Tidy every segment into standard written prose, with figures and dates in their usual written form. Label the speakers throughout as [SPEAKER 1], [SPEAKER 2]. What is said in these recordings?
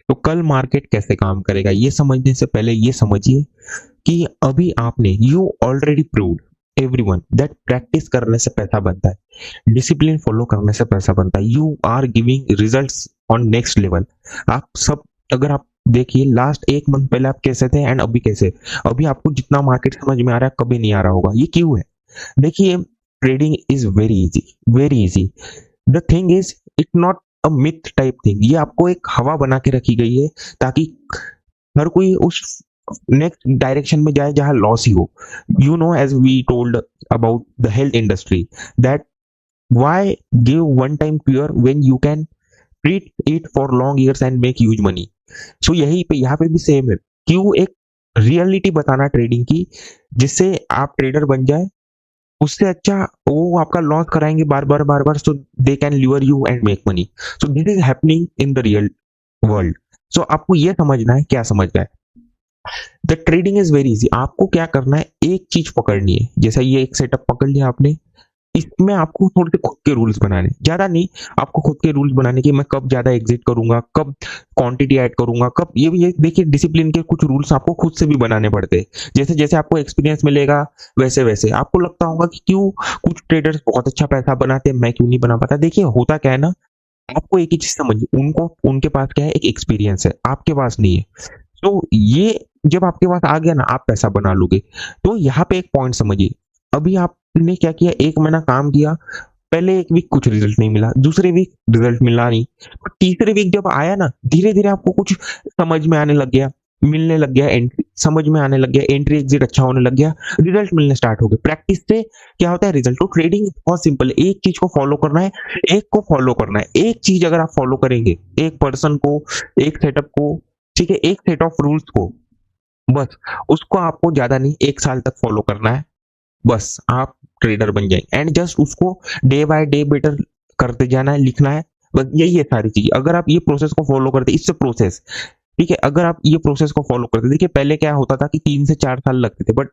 [SPEAKER 1] तो कल मार्केट कैसे काम करेगा ये समझने से पहले ये समझिए कि अभी आपने you already proved everyone that practice करने से पैसा बनता है, डिसिप्लिन फॉलो करने से पैसा बनता है। You are giving results on next level. आप सब अगर आप देखिए लास्ट एक मंथ पहले आप कैसे थे एंड अभी कैसे, अभी आपको जितना मार्केट समझ में आ रहा है कभी नहीं आ रहा होगा। ये क्यों है? देखिए trading is very easy, very easy. The thing is it not a myth type thing. ये आपको एक हवा बना के रखी गई है ताकि हर कोई उस नेक्स्ट डायरेक्शन में जाए जहां लॉस ही हो। You know as we told about the health industry that why give one time cure when you can treat it for long years and make huge money. So यही पे यहाँ पे भी सेम है। क्यों एक रियलिटी बताना ट्रेडिंग की जिससे आप ट्रेडर बन जाए, उससे अच्छा वो आपका लॉस कराएंगे बार बार बार बार, so they can lure you and make money. So this is happening in the real world. So आपको ये समझना है, क्या समझना है? The trading is very easy. आपको क्या करना है, एक चीज पकड़नी है। जैसा ये एक सेटअप पकड़ लिया आपने, इसमें आपको थोड़े से खुद के रूल्स बनाने, ज्यादा नहीं, आपको खुद के रूल्स बनाने कि मैं कब ज्यादा एग्जिट करूंगा, कब क्वांटिटी ऐड करूंगा, कब ये देखिए डिसिप्लिन के कुछ रूल्स आपको खुद से भी बनाने पड़ते हैं। जैसे जैसे आपको एक्सपीरियंस मिलेगा वैसे वैसे आपको लगता होगा कि क्यों कुछ ट्रेडर्स बहुत अच्छा पैसा बनाते हैं, मैं क्यों नहीं बना पाता। देखिए होता क्या है ना, आपको एक ही चीज समझिए, उनको उनके पास क्या है, एक एक्सपीरियंस है, आपके पास नहीं है। तो ये जब आपके पास आ गया ना, आप पैसा बना लोगे। तो यहाँ पे एक पॉइंट समझिए, अभी आपने क्या किया, एक महीना काम किया, पहले एक वीक कुछ रिजल्ट नहीं मिला, दूसरे वीक रिजल्ट मिला नहीं, पर तीसरे वीक जब आया ना, धीरे धीरे आपको कुछ समझ में आने लग गया, मिलने लग गया, एंट्री समझ में आने लग गया, एंट्री एग्जिट अच्छा होने लग गया, रिजल्ट मिलने स्टार्ट हो गए। प्रैक्टिस से क्या होता है, रिजल्ट। तो ट्रेडिंग बहुत सिंपल है, एक चीज को फॉलो करना है, एक को फॉलो करना है। एक चीज अगर आप फॉलो करेंगे, एक पर्सन को, एक सेटअप को, ठीक है, एक सेट ऑफ रूल्स को, बस उसको आपको ज्यादा नहीं 1 साल तक फॉलो करना है, बस आप ट्रेडर बन जाएंगे। एंड जस्ट उसको डे बाय डे बेटर करते जाना है, लिखना है, बस यही है सारी चीज। अगर आप ये प्रोसेस को फॉलो करते, इससे प्रोसेस, ठीक है, अगर आप ये प्रोसेस को फॉलो करते, देखिए पहले क्या होता था कि 3 से 4 साल लगते थे, बट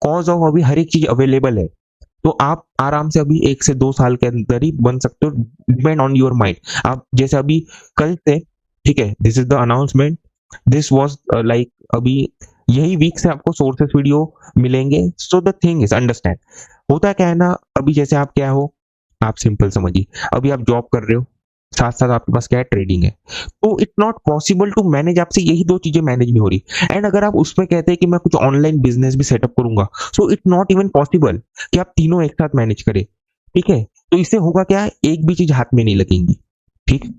[SPEAKER 1] कॉज ऑफ अभी हर एक चीज अवेलेबल है, तो आप आराम से अभी 1 से 2 साल के अंदर ही बन सकते हो, डिपेंड ऑन योर माइंड। आप जैसे अभी कल से, ठीक है, this is the announcement, this was like अभी यही वीक से आपको सोर्सेस वीडियो मिलेंगे। So the thing is understand, होता क्या है ना, अभी जैसे आप क्या हो, आप सिंपल समझिए, अभी आप जॉब कर रहे हो, साथ साथ आपके पास क्या है, ट्रेडिंग है। तो it's not possible to manage, आपसे यही दो चीजें मैनेज नहीं हो रही। एंड अगर आप उसमें कहते हैं कि मैं कुछ ऑनलाइन बिजनेस भी सेटअप करूंगा, so it's not even possible कि आप तीनों एक साथ मैनेज करें, ठीक है। तो इससे होगा क्या, एक भी चीज हाथ में नहीं लगेंगी, ठीक,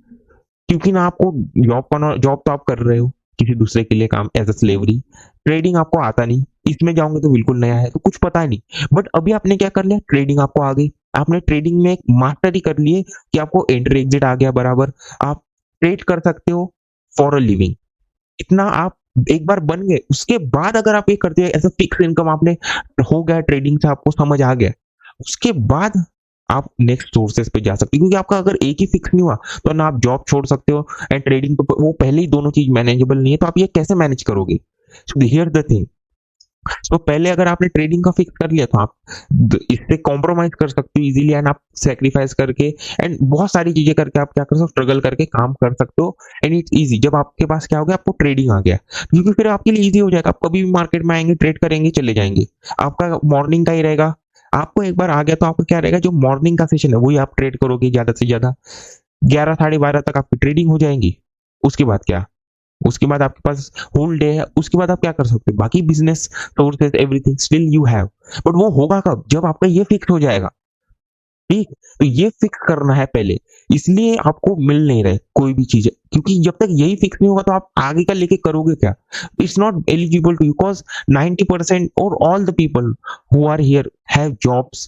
[SPEAKER 1] क्योंकि ना आपको जॉब तो आप कर रहे हो किसी दूसरे के लिए काम, एज अ स्लेवरी। ट्रेडिंग आपको आता नहीं, इसमें जाओगे तो बिल्कुल नया है, तो कुछ पता नहीं। बट अभी आपने क्या कर लिया, ट्रेडिंग आपको आ गई, आपने ट्रेडिंग में एक मास्टरी कर लिए कि आपको एंट्री एग्जिट आ गया बराबर, आप ट्रेड कर सकते हो फॉर अ लिविंग। इतना आप एक बार बन गए, उसके बाद अगर आप ये करते हैं एज अ फिक्स इनकम, आपने हो गया ट्रेडिंग से, आपको समझ आ गया, उसके बाद आप नेक्स्ट सोर्सेस पे जा सकते हो। क्योंकि आपका अगर एक ही फिक्स नहीं हुआ, तो ना आप जॉब छोड़ सकते हो, एंड ट्रेडिंग तो वो पहले ही दोनों चीज मैनेजेबल नहीं है, तो आप ये कैसे मैनेज करोगे? सो हियर द थिंग, तो पहले अगर आपने ट्रेडिंग का फिक्स कर लिया, तो आप इससे कॉम्प्रोमाइज कर सकते हो इजीली, एंड आप सेक्रीफाइस करके एंड बहुत सारी चीजें करके आप क्या कर सकते हो, स्ट्रगल करके काम कर सकते हो। एंड इट्स इजी, जब आपके पास क्या हो गया, आपको ट्रेडिंग आ गया, क्योंकि फिर आपके लिए इजी हो जाएगा, आप कभी भी मार्केट में आएंगे, ट्रेड करेंगे, चले जाएंगे, आपका मॉर्निंग का ही रहेगा। आपको एक बार आ गया तो आपको क्या रहेगा, जो मॉर्निंग का सेशन है वही आप ट्रेड करोगे ज्यादा से ज्यादा, 11 साढ़े 12 तक आपकी ट्रेडिंग हो जाएंगी। उसके बाद क्या, उसके बाद आपके पास होल डे है, उसके बाद आप क्या कर सकते हो, बाकी business sources everything still you have. But वो होगा कब, जब आपका ये फिक्स हो जाएगा, ठीक। तो ये फिक्स करना है पहले, इसलिए आपको मिल नहीं रहे कोई भी चीज, क्योंकि जब तक यही फिक्स नहीं होगा तो आप आगे का लेके करोगे क्या? It's not eligible to you, because 90% और all the people who are here have jobs,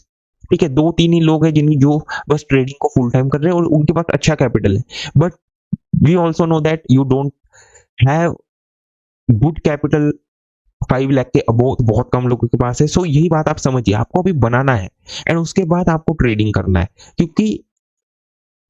[SPEAKER 1] ठीक है, 2-3 ही लोग हैं जिनकी जो बस ट्रेडिंग को फुल टाइम कर रहे हैं और उनके पास अच्छा कैपिटल है। But we also know that you don't have good capital, 5 lakh के अबोव तो बहुत कम लोगों के पास है। सो यही बात आप समझिए, आपको अभी बनाना है, एंड उसके बाद आपको ट्रेडिंग करना है, क्योंकि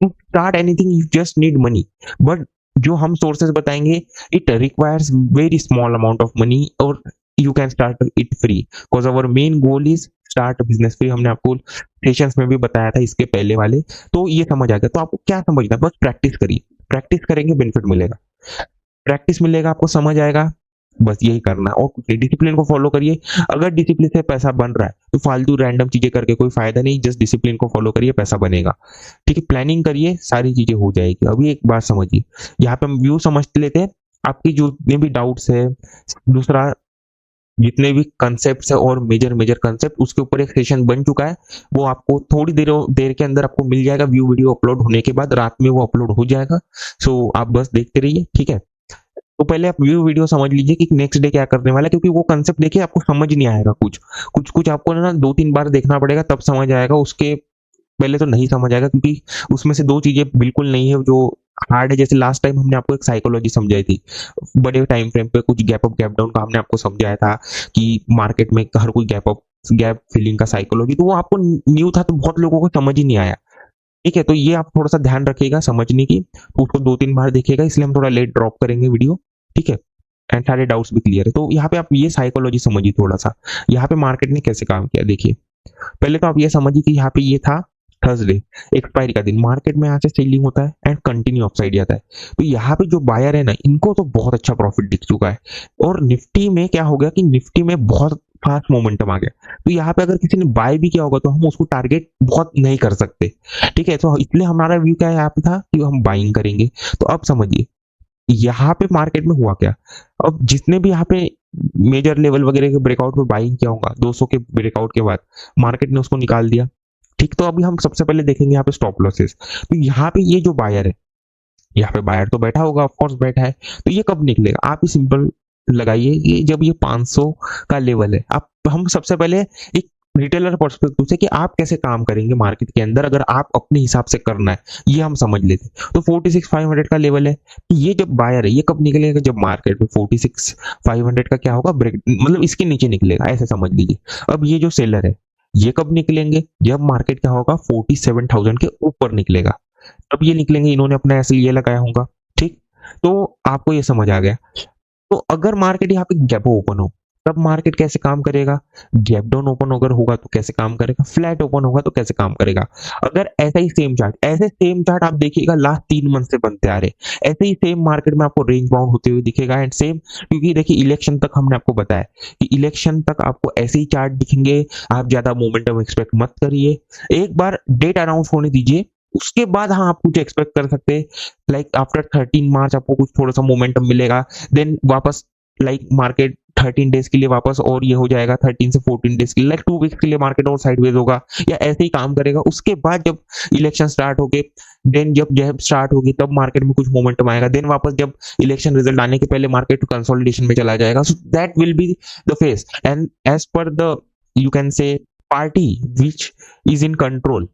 [SPEAKER 1] to start anything you just need money. But जो हम सोर्सेज बताएंगे, it requires very small amount of money, और you can start it free, because our main goal is start business free. हमने आपको सेशंस में भी बताया था इसके पहले वाले, तो ये समझ आ गया। तो आपको क्या समझना है, बस प्रैक्टिस करिए, प्रैक्टिस करेंगे बेनिफिट मिलेगा। प्रैक्टिस मिलेगा, आपको समझ आएगा, बस यही करना है और कुछ नहीं। डिसिप्लिन को फॉलो करिए। अगर डिसिप्लिन से पैसा बन रहा है तो फालतू रैंडम चीजें करके कोई फायदा नहीं, जस्ट डिसिप्लिन को फॉलो करिए, पैसा बनेगा। ठीक है, प्लानिंग करिए, सारी चीजें हो जाएगी। अभी एक बात समझिए, यहाँ पे हम व्यू समझ लेते हैं। आपकी जितने भी डाउट्स है, दूसरा जितने भी कंसेप्ट है और मेजर मेजर कंसेप्ट, उसके ऊपर एक सेशन बन चुका है, वो आपको थोड़ी देर देर के अंदर आपको मिल जाएगा। व्यू वीडियो अपलोड होने के बाद रात में वो अपलोड हो जाएगा। सो आप बस देखते रहिए, ठीक है। तो पहले आप व्यू वीडियो समझ लीजिए कि नेक्स्ट डे क्या करने वाला है, क्योंकि वो कंसेप्ट देखिए आपको समझ नहीं आएगा। कुछ कुछ कुछ आपको ना 2-3 बार देखना पड़ेगा, तब समझ आएगा। उसके पहले तो नहीं समझ आएगा, क्योंकि उसमें से 2 चीजें बिल्कुल नहीं है जो हार्ड है। जैसे लास्ट टाइम हमने आपको एक साइकोलॉजी समझाई थी, बड़े टाइम फ्रेम पे कुछ गैप अप गैप डाउन का हमने आपको समझाया था कि मार्केट में हर कोई गैप अप गैप फिलिंग का साइकोलॉजी, तो वो आपको न्यू था, तो बहुत लोगों को समझ ही नहीं आया। ठीक है, तो ये आप थोड़ा सा ध्यान रखिएगा समझने की, तो उसको 2-3 बार देखिएगा, इसलिए हम थोड़ा लेट ड्रॉप करेंगे वीडियो। ठीक है, एंड सारे डाउट्स भी क्लियर है। तो यहाँ पे आप ये साइकोलॉजी समझिए थोड़ा सा, यहाँ पे मार्केट ने कैसे काम किया। देखिए, पहले तो आप ये समझिए कि यहाँ पे ये था थर्सडे, एक्सपायरी का दिन। मार्केट में यहाँ से सेलिंग होता है एंड कंटिन्यू अपसाइड जाता है। तो यहाँ पे जो बायर है ना, इनको तो बहुत अच्छा प्रॉफिट दिख चुका है। और निफ्टी में क्या हो गया कि निफ्टी में बहुत फास्ट मोमेंटम आ गया। तो यहाँ पे अगर किसी ने बाय भी किया होगा तो हम उसको टारगेट बहुत नहीं कर सकते। ठीक है, तो इसलिए हमारा व्यू क्या यहाँ पे था कि हम बाइंग करेंगे। तो अब समझिए यहाँ पे मार्केट में हुआ क्या। अब जिसने भी यहाँ पे मेजर लेवल वगैरह के ब्रेकआउट पे बाइंग किया होगा 200 के ब्रेकआउट के बाद, मार्केट ने उसको निकाल दिया। ठीक, तो अभी हम सबसे पहले देखेंगे यहाँ पे स्टॉप लॉसेस। तो यहाँ पे ये जो बायर है, यहाँ पे बायर तो बैठा होगा, ऑफ कोर्स बैठा है। तो ये कब निकलेगा, आप ही सिंपल लगाइए कि जब ये 500 का लेवल है। आप हम सबसे पहले एक रिटेलर पर्सपेक्टिव से कि आप कैसे काम करेंगे मार्केट के अंदर, अगर आप अपने हिसाब से करना है, ये हम समझ लेते हैं। तो 46,500 का लेवल है। ये जब बायर है, ये कब निकलेगा, जब मार्केट में 46,500 का क्या होगा, ब्रेक, मतलब इसके नीचे निकलेगा, ऐसे समझ लीजिए। अब ये जो सेलर है, ये कब निकलेंगे, जब मार्केट क्या होगा 47,000 के ऊपर निकलेगा, तब ये निकलेंगे। इन्होंने अपना ऐसे ये लगाया होगा। ठीक, तो आपको ये समझ आ गया। तो अगर मार्केट यहाँ पे गैप ओपन हो, तब मार्केट कैसे काम करेगा, गैप डाउन ओपन अगर होगा तो कैसे काम करेगा, फ्लैट ओपन होगा तो कैसे काम करेगा। अगर ऐसा ही सेम चार्ट, ऐसे सेम चार्ट आप देखिएगा लास्ट 3 मंथ से बनते आ रहे, ऐसे ही सेम मार्केट में आपको रेंज बाउंड होते हुए दिखेगा। एंड सेम, क्योंकि देखिए इलेक्शन तक हमने आपको बताया कि इलेक्शन तक आपको ऐसे ही चार्ट दिखेंगे। आप ज्यादा मोमेंटम एक्सपेक्ट मत करिए, एक बार डेट अनाउंस होने दीजिए, उसके बाद हाँ आप कुछ एक्सपेक्ट कर सकते हैं। लाइक आफ्टर 13 मार्च आपको कुछ थोड़ा सा मोमेंटम मिलेगा, देन वापस लाइक मार्केट 13 डेज के लिए वापस और ये हो जाएगा, 13 से 14 डेज के लिए, लाइक 2 वीक्स के लिए मार्केट और साइडवेज होगा, या ऐसे ही काम करेगा। उसके बाद जब इलेक्शन स्टार्ट हो गए, देन जब स्टार्ट होगी तब मार्केट में कुछ मोमेंटम आएगा, देन वापस जब इलेक्शन रिजल्ट आने के पहले मार्केट कंसोलिडेशन में चला जाएगा। So that will be the phase, and as per the you can say party which is in control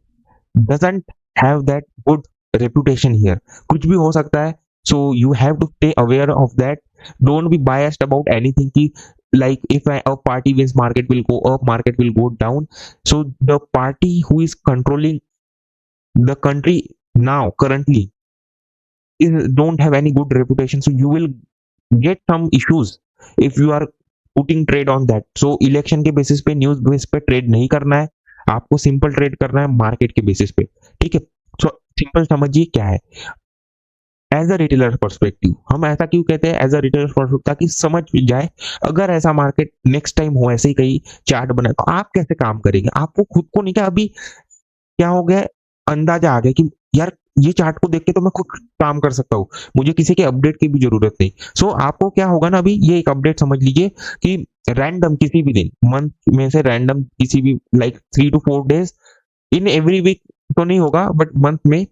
[SPEAKER 1] doesn't have that good reputation here. कुछ भी हो सकता है, so you have to stay aware of that. Don't be biased about anything कि like if a party wins, market will go up, market will go down. So the party who is controlling the country now currently don't have any good reputation, so you will get some issues if you are putting trade on that. So election के basis पे, news base पे trade नहीं करना है, आपको simple trade करना है market के बेसिस पे। ठीक है, सो सिंपल समझिए क्या है एज अ रिटेलर पर्सपेक्टिव। हम ऐसा क्यों कहते हैं एज अ रिटेलर पर्सपेक्टिव, ताकि समझ जाए अगर ऐसा मार्केट नेक्स्ट टाइम हो, ऐसे ही कहीं चार्ट बना, तो आप कैसे काम करेंगे। आपको खुद को नहीं, क्या अभी क्या हो गया, अंदाजा आ गया कि यार ये चार्ट को देख के तो मैं खुद काम कर सकता हूँ, मुझे किसी के अपडेट की भी जरूरत नहीं। सो आपको क्या होगा ना, अभी ये एक अपडेट समझ लीजिए कि रैंडम किसी भी दिन मंथ में से, रैंडम किसी भी like 3 to 4 days in every week तो नहीं होगा, बट मंथ में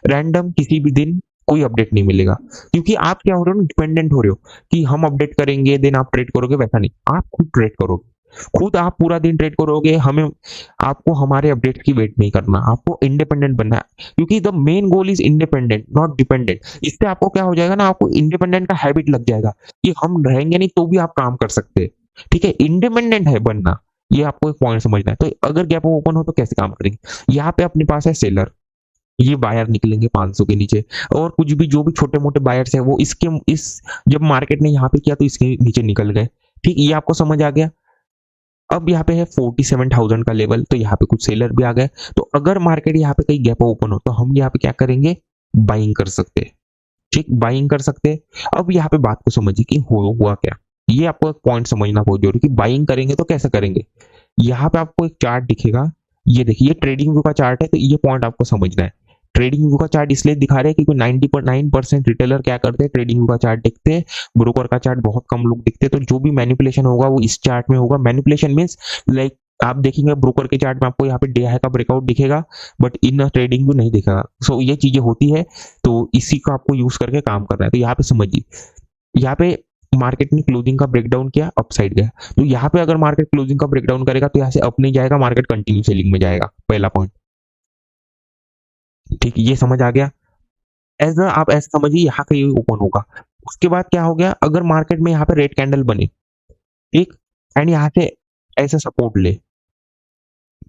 [SPEAKER 1] रैंडम किसी भी दिन कोई अपडेट नहीं मिलेगा। क्योंकि आप क्या हो रहे हो ना, डिपेंडेंट हो रहे हो कि हम अपडेट करेंगे देन आप ट्रेड करोगे, वैसा नहीं, आप खुद ट्रेड करोगे, खुद आप पूरा दिन ट्रेड करोगे। हमें आपको हमारे अपडेट की वेट नहीं करना, आपको इंडिपेंडेंट बनना है, क्योंकि the main goal is independent not dependent. इससे आपको क्या हो जाएगा ना, आपको इंडिपेंडेंट का हैबिट लग जाएगा कि हम रहेंगे नहीं तो भी आप काम कर सकते हैं। ठीक है, इंडिपेंडेंट है बनना, ये आपको एक पॉइंट समझना है। तो अगर गैप ओपन हो तो कैसे काम करेंगे, यहाँ पे अपने पास है सेलर, ये बायर निकलेंगे 500 के नीचे, और कुछ भी जो भी छोटे मोटे बायर्स है वो इसके इस जब मार्केट ने यहाँ पे किया तो इसके नीचे निकल गए। ठीक, ये आपको समझ आ गया। अब यहाँ पे है 47,000 का लेवल, तो यहाँ पे कुछ सेलर भी आ गए। तो अगर मार्केट यहाँ पे कहीं गैप ओपन हो तो हम यहाँ पे क्या करेंगे, बाइंग कर सकते हैं। ठीक, बाइंग कर सकते हैं। अब यहाँ पे बात को समझिए कि हुआ क्या। ये आपको एक पॉइंट समझना बहुत जरूरी है कि बाइंग करेंगे तो कैसे करेंगे। यहाँ पे आपको एक चार्ट दिखेगा, ये देखिए ये ट्रेडिंग व्यू का चार्ट है, तो ये पॉइंट आपको समझना है। ट्रेडिंग व्यू का चार्ट इसलिए दिखा रहे हैं क्योंकि 99% रिटेलर क्या करते हैं, ट्रेडिंग व्यू का चार्ट देखते हैं। ब्रोकर का चार्ट बहुत कम लोग दिखते हैं, तो जो भी मैनिपुलेशन होगा वो इस चार्ट में होगा। मैनिपुलेशन मीन्स लाइक आप देखेंगे ब्रोकर के चार्ट में आपको यहाँ पे डे हाई का ब्रेकआउट दिखेगा, बट इन ट्रेडिंग व्यू नहीं दिखेगा। सो ये चीजें होती है, तो इसी को आपको यूज करके काम करना है। तो यहाँ पे समझिए, यहाँ पे मार्केट ने क्लोजिंग का ब्रेकडाउन किया, अपसाइड गया। तो यहाँ पे अगर मार्केट क्लोजिंग का ब्रेकडाउन करेगा तो यहाँ से अप नहीं जाएगा, मार्केट कंटिन्यू सेलिंग में जाएगा, पहला पॉइंट। ठीक, ये समझ आ गया। ऐसा आप ऐसा समझिए यहाँ का ये ओपन होगा। उसके बाद क्या हो गया, अगर मार्केट में यहाँ पे रेड कैंडल बने, ठीक, एंड यहाँ से ऐसे सपोर्ट ले,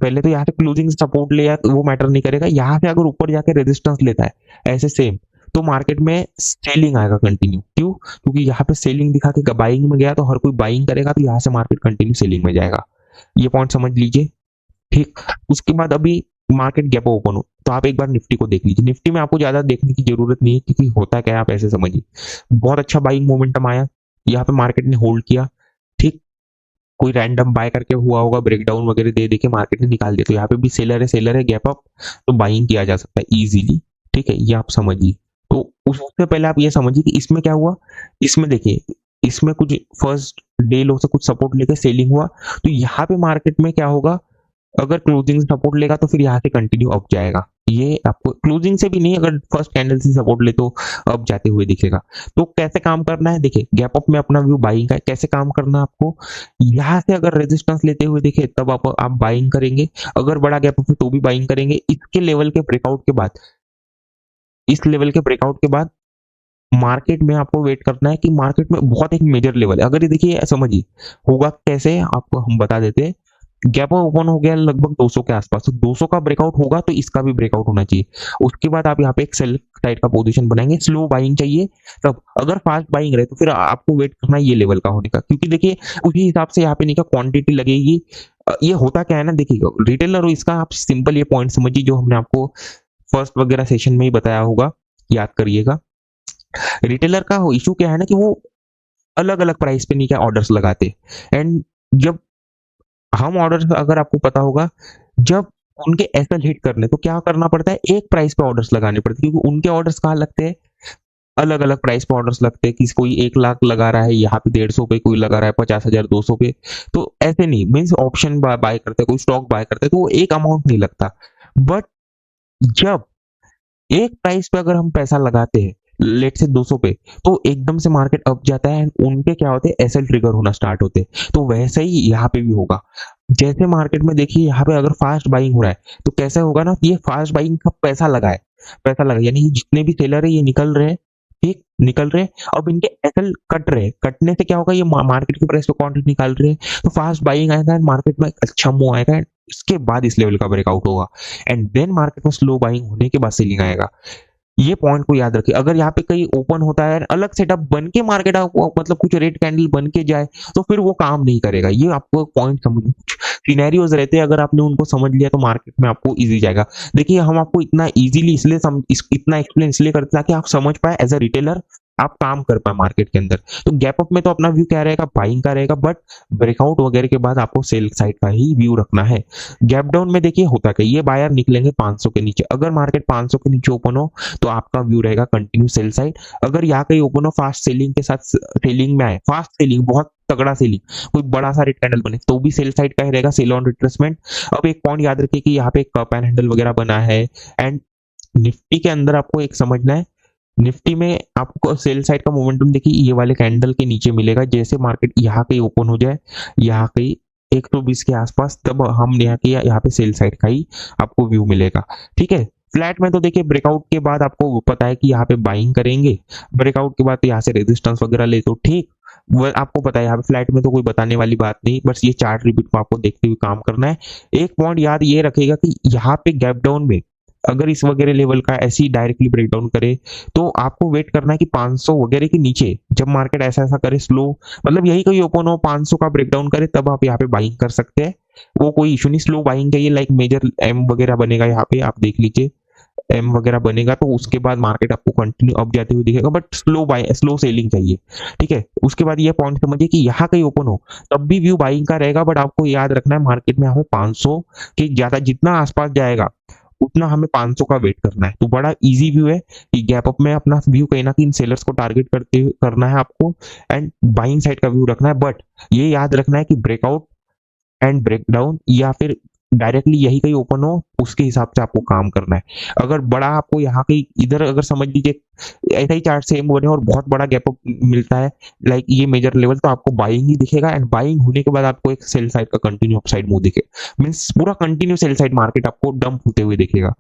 [SPEAKER 1] पहले तो यहाँ से क्लोजिंग सपोर्ट ले या तो वो मैटर नहीं करेगा। यहाँ से अगर ऊपर जाके रेजिस्टेंस लेता है ऐसे सेम, तो मार्केट में सेलिंग आएगा कंटिन्यू। क्यों? क्योंकि यहाँ पे सेलिंग दिखा के बाइंग में गया, तो हर कोई बाइंग करेगा, तो यहाँ से मार्केट कंटिन्यू सेलिंग में जाएगा। ये पॉइंट समझ लीजिए। ठीक, उसके बाद अभी मार्केट गैप ओपन हो, तो आप एक बार निफ्टी को देख लीजिए। निफ्टी में आपको ज्यादा देखने की जरूरत नहीं है, क्योंकि होता क्या है आप ऐसे समझिए, बहुत अच्छा बाइंग मोमेंटम आया, यहाँ पे मार्केट ने होल्ड किया। ठीक, कोई रैंडम बाय करके हुआ होगा, ब्रेकडाउन वगैरह दे दे के मार्केट ने निकाल दिया, तो यहाँ पे भी सेलर है गैप अप, तो बाइंग किया जा सकता है इजीली। ठीक है, ये आप समझिए। तो उससे पहले आप ये समझिए कि इसमें क्या हुआ। इसमें देखिए, इसमें कुछ फर्स्ट डे लो से कुछ सपोर्ट लेके सेलिंग हुआ, तो यहाँ पे मार्केट में क्या होगा, अगर क्लोजिंग सपोर्ट लेगा तो फिर यहाँ से कंटिन्यू अप जाएगा। ये आपको क्लोजिंग से भी नहीं, अगर फर्स्ट कैंडल से सपोर्ट ले तो अप जाते हुए दिखेगा। तो कैसे काम करना है, देखिए गैप अप में अपना व्यू बाइंग का है। कैसे काम करना है आपको, यहाँ से अगर रेजिस्टेंस लेते हुए दिखे तब आप बाइंग करेंगे, अगर बड़ा गैप अप है तो भी बाइंग करेंगे। इसके लेवल के ब्रेकआउट के बाद, इस लेवल के ब्रेकआउट के बाद मार्केट में आपको वेट करना है कि मार्केट में बहुत एक मेजर लेवल है। अगर ये देखिए समझिए होगा कैसे, आपको हम बता देते हैं। गैप ओपन हो गया लगभग 200 के आसपास, तो 200 का ब्रेकआउट होगा तो इसका भी ब्रेकआउट होना चाहिए। उसके बाद आप यहाँ पे एक सेल साइड का पोजीशन बनाएंगे, स्लो बाइंग चाहिए तब। अगर फास्ट बाइंग रहे तो फिर आपको वेट करना है ये लेवल का होने का, क्योंकि देखिए उसी हिसाब से यहाँ पे नहीं का क्वांटिटी लगेगी। ये होता क्या है ना, देखिएगा रिटेलर हो, इसका आप सिंपल ये पॉइंट समझिए जो हमने आपको फर्स्ट वगैरह सेशन में ही बताया होगा, याद करिएगा। रिटेलर का इशू क्या है ना कि वो अलग अलग प्राइस पे नहीं क्या ऑर्डर्स लगाते, एंड जब हम ऑर्डर्स, अगर आपको पता होगा, जब उनके एसएल हिट करने तो क्या करना पड़ता है, एक प्राइस पे ऑर्डर्स लगाने पड़ते हैं, क्योंकि उनके ऑर्डर्स कहाँ लगते हैं, अलग अलग प्राइस पे ऑर्डर्स लगते हैं। किसी कोई 1 लाख लगा रहा है, यहाँ पे 150 पे, कोई लगा रहा है 50,000 200 पे, तो ऐसे नहीं मीन्स ऑप्शन बाय करते हैं, कोई स्टॉक बाय करते हैं, तो वो एक अमाउंट नहीं लगता। बट जब एक प्राइस पे अगर हम पैसा लगाते हैं, लेट से 200 पे, तो एकदम से मार्केट अप जाता है, उनके क्या होते हैं, एसएल ट्रिगर होना स्टार्ट होते हैं। तो वैसे ही यहाँ पे भी होगा। जैसे मार्केट में देखिए यहाँ पे अगर फास्ट बाइंग हो रहा है, तो कैसे होगा ना, ये फास्ट बाइंग का पैसा लगा, यानी जितने भी सेलर है ये निकल रहे हैं, ठीक, निकल रहे हैं। अब इनके एसएल कट रहे, कटने से क्या होगा, ये मार्केट के प्राइस पे क्वांटिटी निकाल रहे हैं, तो फास्ट बाइंग आएगा एंड मार्केट में अच्छा मूव आएगा, एंड इसके बाद इस लेवल का ब्रेकआउट होगा, एंड देन मार्केट में स्लो बाइंग होने के बाद सेलिंग आएगा। ये पॉइंट को याद रखिए। अगर यहाँ पे कहीं ओपन होता है अलग सेटअप बन के मार्केट, मतलब कुछ रेड कैंडल बन के जाए, तो फिर वो काम नहीं करेगा। ये आपको पॉइंट समझ, कुछ सिनेरियोज रहते हैं, अगर आपने उनको समझ लिया तो मार्केट में आपको इजी जाएगा। देखिए हम आपको इतना इजीली इसलिए इतना एक्सप्लेन इसलिए करते हैं ताकि आप समझ पाए, एज अ रिटेलर आप काम कर पाए मार्केट के अंदर। तो गैप अप में तो अपना व्यू क्या रहेगा, बाइंग का रहेगा, बट ब्रेकआउट वगैरह के बाद आपको सेल साइड का ही व्यू रखना है। गैप डाउन में देखिए होता क्या, ये बायर निकलेंगे 500 के नीचे, अगर मार्केट 500 के नीचे ओपन हो तो आपका व्यू रहेगा कंटिन्यू सेल साइड। अगर यहाँ कहीं ओपन हो फास्ट सेलिंग के साथ, सेलिंग में आए, फास्ट सेलिंग, बहुत तगड़ा सेलिंग, कोई बड़ा सा रेड कैंडल बने, तो भी सेल साइड का ही रहेगा, सेल ऑन रिट्रेसमेंट। अब एक पॉइंट याद रखिए कि यहाँ पे एक कप एंड हैंडल वगैरह बना है, एंड निफ्टी के अंदर आपको एक समझना है, निफ्टी में आपको सेल साइड का मोमेंटम देखिए ये वाले कैंडल के नीचे मिलेगा। जैसे मार्केट यहाँ कहीं ओपन हो जाए, यहाँ कहीं 120 के आसपास, तब हम यहाँ पे सेल साइड का ही आपको व्यू मिलेगा। ठीक है, फ्लैट में तो देखिए ब्रेकआउट के बाद आपको पता है कि यहाँ पे बाइंग करेंगे, ब्रेकआउट के बाद तो यहाँ से रेजिस्टेंस वगैरह ले, तो ठीक, वो आपको पता है। यहाँ पे फ्लैट में तो कोई बताने वाली बात नहीं, बस ये चार्ट रिपीट को आपको देखते हुए काम करना है। एक पॉइंट याद ये रखेगा कि यहाँ पे गैप डाउन में अगर इस वगैरह लेवल का ऐसी डायरेक्टली ब्रेकडाउन करे, तो आपको वेट करना है कि 500 वगैरह के नीचे जब मार्केट ऐसा ऐसा करे स्लो, मतलब यही कोई ओपन हो 500 का ब्रेकडाउन करे, तब आप यहाँ पे बाइंग कर सकते हैं। वो कोई इशू नहीं, स्लो बाइंग चाहिए, लाइक मेजर एम वगैरह बनेगा यहाँ पे, आप देख लीजिए एम वगैरह बनेगा तो उसके बाद मार्केट आपको कंटिन्यू अप जाते हुए दिखेगा, but slow by slow selling चाहिए। ठीक है, उसके बाद ये पॉइंट समझिए कि यहाँ कहीं ओपन हो तब भी व्यू बाइंग का रहेगा, बट आपको याद रखना है मार्केट में हमें 500 के ज्यादा जितना आसपास जाएगा उतना हमें 500 का वेट करना है। तो बड़ा इजी व्यू है कि गैप अप में अपना व्यू कहीं ना कहीं इन सेलर्स को टारगेट करते हुए करना है आपको, एंड बाइंग साइड का व्यू रखना है। बट ये याद रखना है कि ब्रेकआउट एंड ब्रेकडाउन या फिर डायरेक्टली यही कहीं ओपन हो उसके हिसाब से आपको काम करना है। अगर बड़ा आपको यहाँ कहीं इधर अगर समझ लीजिए ऐसा ही चार्ट सेम बने और बहुत बड़ा गैप अप मिलता है लाइक ये मेजर लेवल, तो आपको बाइंग ही दिखेगा, एंड बाइंग होने के बाद आपको एक सेल साइड का कंटिन्यू अपसाइड मूव दिखेगा, मींस पूरा कंटिन्यू सेल साइड मार्केट आपको डंप होते हुए दिखेगा।